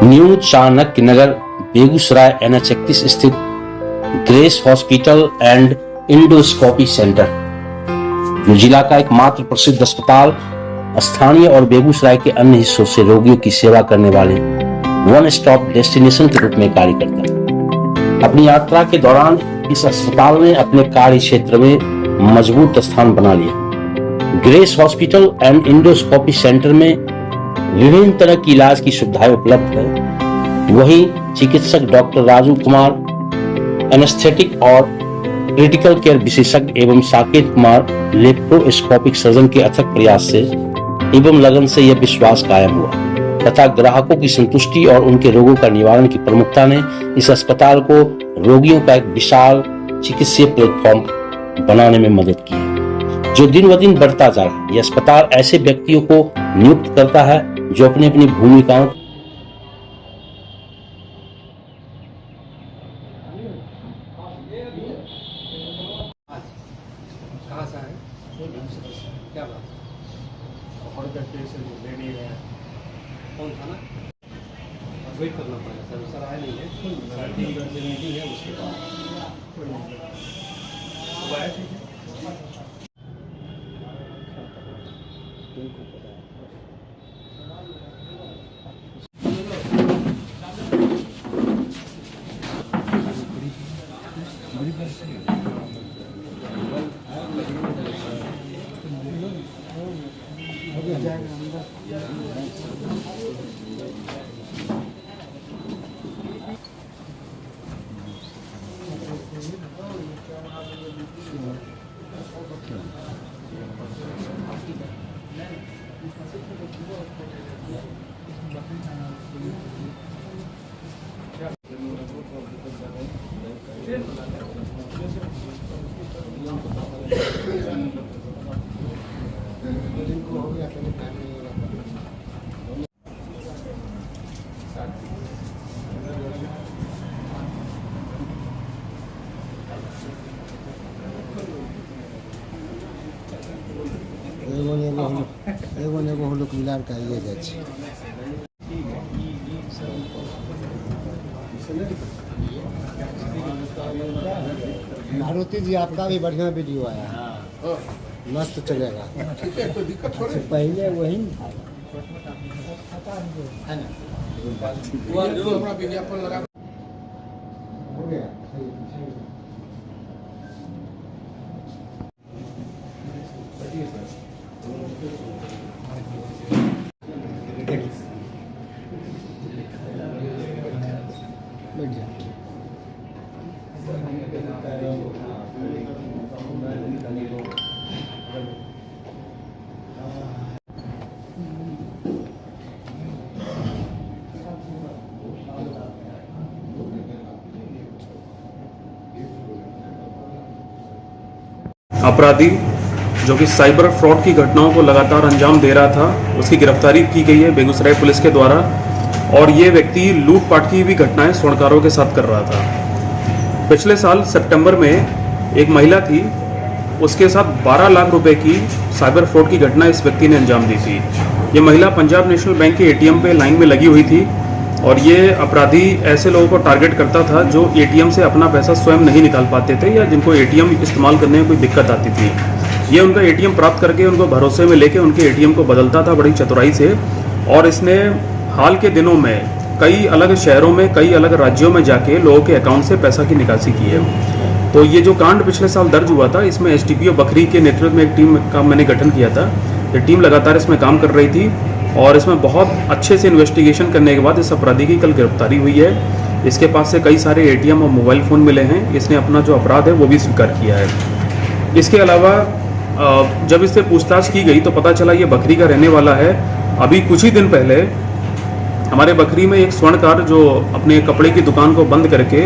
New Chanakya नगर Begusarai NH31 स्थित grace hospital and endoscopy centre, जो जिला का एकमात्र प्रसिद्ध अस्पताल, स्थानीय और बेगूसराय के अन्य हिस्सों से रोगियों की सेवा करने वाले वन स्टॉप डेस्टिनेशन के रूप में कार्य करता है। अपनी यात्रा के दौरान इस अस्पताल ने अपने कार्य क्षेत्र में मजबूत स्थान बना लिया। Grace hospital and endoscopy centre में विभिन्न तरह की इलाज की सुविधाएं उपलब्ध है। वहीं चिकित्सक डॉक्टर राजू कुमार, एनेस्थेटिक और क्रिटिकल केयर विशेषज्ञ एवं साकेत कुमार लेप्रोस्कोपिक सर्जन के अथक प्रयास से एवं लगन से यह विश्वास कायम हुआ तथा ग्राहकों की संतुष्टि और उनके रोगों का निवारण की प्रमुखता ने इस अस्पताल को रोगियों का एक विशाल चिकित्सीय प्लेटफॉर्म बनाने में मदद की है, जो दिन ब दिन बढ़ता जा रहा है। यह अस्पताल ऐसे व्यक्तियों को नियुक्त करता है जो अपनी अपनी भूमिकाओं कहाँ से आए? क्या बात? और पेशेंट ले नहीं रहे हैं। कौन था ना? वेट करना पड़ेगा सर आया नहीं है। 3:30 बजे मीटिंग है, उसके बाद आया। ठीक है। एगो हलुक मिलार करिए जाइ छै। मारुति जी, आपका भी बढ़िया वीडियो आया है, मस्त चलेगा। पहले वही है ना, विज्ञापन लगा हो गया। अपराधी जो कि साइबर फ्रॉड की घटनाओं को लगातार अंजाम दे रहा था, उसकी गिरफ्तारी की गई है बेगूसराय पुलिस के द्वारा। और ये व्यक्ति लूटपाट की भी घटनाएं स्वर्णकारों के साथ कर रहा था। पिछले साल सितंबर में एक महिला थी, उसके साथ 12 लाख रुपए की साइबर फ्रॉड की घटना इस व्यक्ति ने अंजाम दी थी। ये महिला पंजाब नेशनल बैंक के ATM पे लाइन में लगी हुई थी और ये अपराधी ऐसे लोगों को टारगेट करता था जो ATM से अपना पैसा स्वयं नहीं निकाल पाते थे या जिनको ATM इस्तेमाल करने में कोई दिक्कत आती थी। ये उनका ATM प्राप्त करके उनको भरोसे में लेके उनके ATM को बदलता था बड़ी चतुराई से। और इसने हाल के दिनों में कई अलग शहरों में, कई अलग राज्यों में जाके लोगों के अकाउंट से पैसा की निकासी की है। तो ये जो कांड पिछले साल दर्ज हुआ था, इसमें SDPO बखरी के नेतृत्व में एक टीम का मैंने गठन किया था। ये टीम लगातार इसमें काम कर रही थी और इसमें बहुत अच्छे से इन्वेस्टिगेशन करने के बाद इस अपराधी की कल गिरफ्तारी हुई है। इसके पास से कई सारे ATM और मोबाइल फ़ोन मिले हैं। इसने अपना जो अपराध है वो भी स्वीकार किया है। इसके अलावा जब इससे पूछताछ की गई तो पता चला ये बखरी का रहने वाला है। अभी कुछ ही दिन पहले हमारे बखरी में एक स्वर्णकार जो अपने कपड़े की दुकान को बंद करके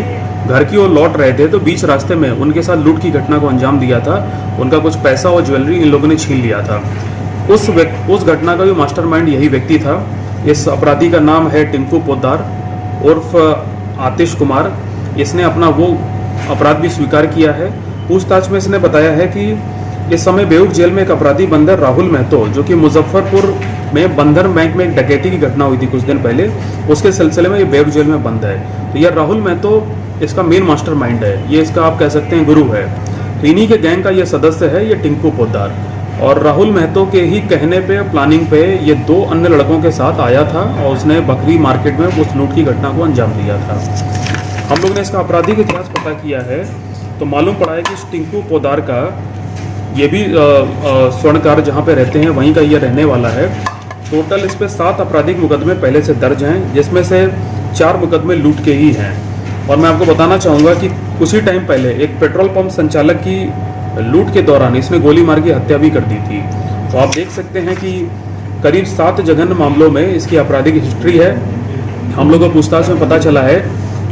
घर की ओर लौट रहे थे, तो बीच रास्ते में उनके साथ लूट की घटना को अंजाम दिया था। उनका कुछ पैसा और ज्वेलरी इन लोगों ने छीन लिया था। उस घटना का भी मास्टरमाइंड यही व्यक्ति था। इस अपराधी का नाम है टिंकू पोद्दार उर्फ आतिश कुमार। इसने अपना वो अपराध भी स्वीकार किया है। पूछताछ में इसने बताया है कि इस समय बेऊर जेल में एक अपराधी बंद है राहुल महतो, जो कि मुजफ्फरपुर में बंधन बैंक में एक डकैती की घटना हुई थी कुछ दिन पहले, उसके सिलसिले में ये बेगू जेल में बंद है। तो यह राहुल महतो इसका मेन मास्टरमाइंड है, ये इसका आप कह सकते हैं गुरु है। तो इन्हीं के गैंग का ये सदस्य है ये टिंकू पोद्दार, और राहुल महतो के ही कहने पे प्लानिंग पे ये 2 अन्य लड़कों के साथ आया था और उसने बकरी मार्केट में उस लूट की घटना को अंजाम दिया था। हम लोग ने इसका आपराधिक इतिहास पता किया है तो मालूम पड़ा है कि इस टिंकू पोद्दार का ये भी स्वर्णकार जहाँ पे रहते हैं वहीं का ये रहने वाला है। टोटल इस पे 7 आपराधिक मुकदमे पहले से दर्ज हैं, जिसमें से 4 मुकदमे लूट के ही हैं। और मैं आपको बताना चाहूँगा कि कुछ ही टाइम पहले एक पेट्रोल पंप संचालक की लूट के दौरान इसने गोली मार की हत्या भी कर दी थी। तो आप देख सकते हैं कि करीब 7 जघन्य मामलों में इसकी आपराधिक हिस्ट्री है। हम लोगों को पूछताछ में पता चला है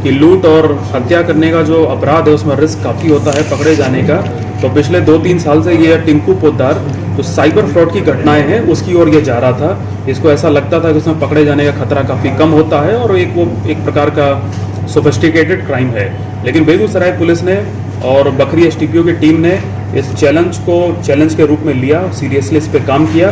कि लूट और हत्या करने का जो अपराध है उसमें रिस्क काफ़ी होता है पकड़े जाने का। तो पिछले 2-3 साल से ये टिंकू पोद्दार जो साइबर फ्रॉड की घटनाएं हैं उसकी ओर ये जा रहा था। इसको ऐसा लगता था कि उसमें पकड़े जाने का खतरा काफ़ी कम होता है और एक प्रकार का सोफिस्टिकेटेड क्राइम है। लेकिन बेगूसराय पुलिस ने और बकरी एसटीपीओ की टीम ने इस चैलेंज के रूप में लिया, सीरियसली इस पर काम किया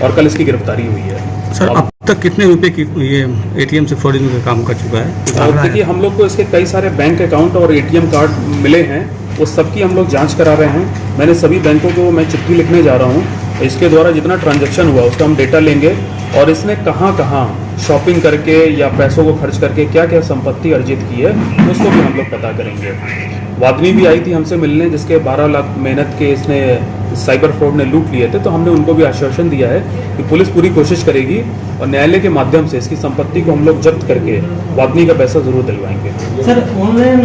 और कल इसकी गिरफ्तारी हुई है। सर अब तक कितने रुपए की ये एटीएम से फ्रॉडिंग का काम कर चुका है? देखिए हम लोग को इसके कई सारे बैंक अकाउंट और एटीएम कार्ड मिले हैं, उस सबकी हम लोग जांच करा रहे हैं। मैंने सभी बैंकों को मैं चिट्ठी लिखने जा रहा हूँ, इसके द्वारा जितना ट्रांजैक्शन हुआ उसका हम डेटा लेंगे और इसने कहाँ कहाँ शॉपिंग करके या पैसों को खर्च करके क्या क्या संपत्ति अर्जित की है उसको भी हम लोग पता करेंगे। वादनी भी आई थी हमसे मिलने, जिसके 12 लाख मेहनत के इसने साइबर फ्रॉड ने लूट लिए थे। तो हमने उनको भी आश्वासन दिया है कि पुलिस पूरी कोशिश करेगी और न्यायालय के माध्यम से इसकी संपत्ति को हम लोग जब्त करके वादनी का पैसा जरूर दिलवाएंगे। सर ऑनलाइन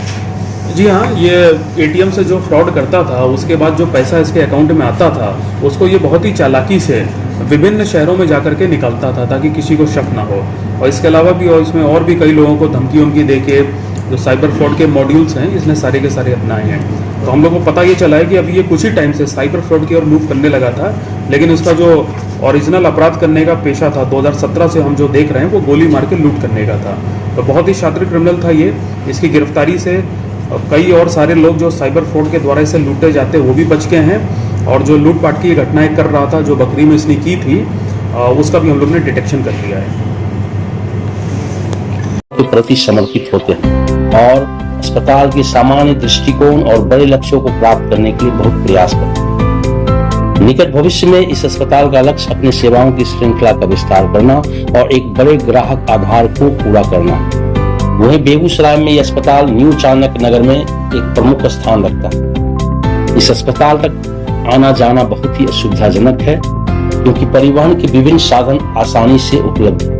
जी हाँ, ये एटीएम से जो फ्रॉड करता था उसके बाद जो पैसा इसके अकाउंट में आता था उसको ये बहुत ही चालाकी से विभिन्न शहरों में जाकर के निकालता था ताकि किसी को शक ना हो। और इसके अलावा भी और इसमें और भी कई लोगों को धमकी वमकी दे के जो साइबर फ्रॉड के मॉड्यूल्स हैं इसने सारे के सारे अपनाए हैं। तो हम लोग को पता ये चला है कि अभी ये कुछ ही टाइम से साइबर फ्रॉड की ओर मूव करने लगा था, लेकिन उसका जो ओरिजिनल अपराध करने का पेशा था 2017 से हम जो देख रहे हैं वो गोली मार के लूट करने का था। तो बहुत ही शातिर क्रिमिनल था ये। इसकी गिरफ्तारी से कई और सारे लोग जो साइबर फ्रॉड के द्वारा इसे लूटे जाते वो भी बच गए हैं, और जो लूटपाट की घटनाएं कर रहा था जो बकरी में इसने की थी उसका भी हम लोग ने डिटेक्शन कर लिया है। के प्रति समर्पित होते हैं और अस्पताल के सामान्य दृष्टिकोण और बड़े लक्ष्यों को प्राप्त करने के लिए बहुत प्रयास करते हैं। निकट भविष्य में इस अस्पताल का लक्ष्य अपनी सेवाओं की श्रृंखला का विस्तार करना और एक बड़े ग्राहक आधार को पूरा करना। वहीं बेगूसराय में यह अस्पताल न्यू चाणक्य नगर में एक प्रमुख स्थान रखता है। इस अस्पताल तक आना जाना बहुत ही असुविधाजनक है क्योंकि परिवहन के विभिन्न साधन आसानी से उपलब्ध है।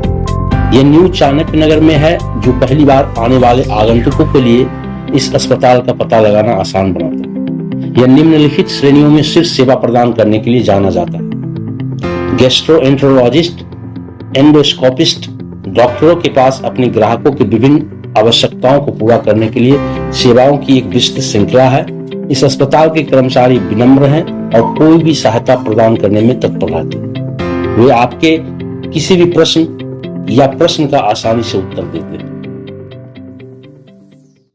यह न्यू चाणक्य नगर में है जो पहली बार आने वाले आगंतुकों के लिए इस अस्पताल का पता लगाना आसान बनाता है। यह निम्नलिखित श्रेणियों में सिर्फ सेवा प्रदान करने के लिए जाना जाता है। गैस्ट्रोएंटेरोलॉजिस्ट, एंडोस्कोपिस्ट डॉक्टरों के पास अपने ग्राहकों के विभिन्न आवश्यकताओं को पूरा करने के लिए सेवाओं की एक विस्तृत श्रृंखला है। इस अस्पताल के कर्मचारी विनम्र हैं और कोई भी सहायता प्रदान करने में तत्पर रहते हैं। वे आपके किसी भी प्रश्न का आसानी से उत्तर देते हैं।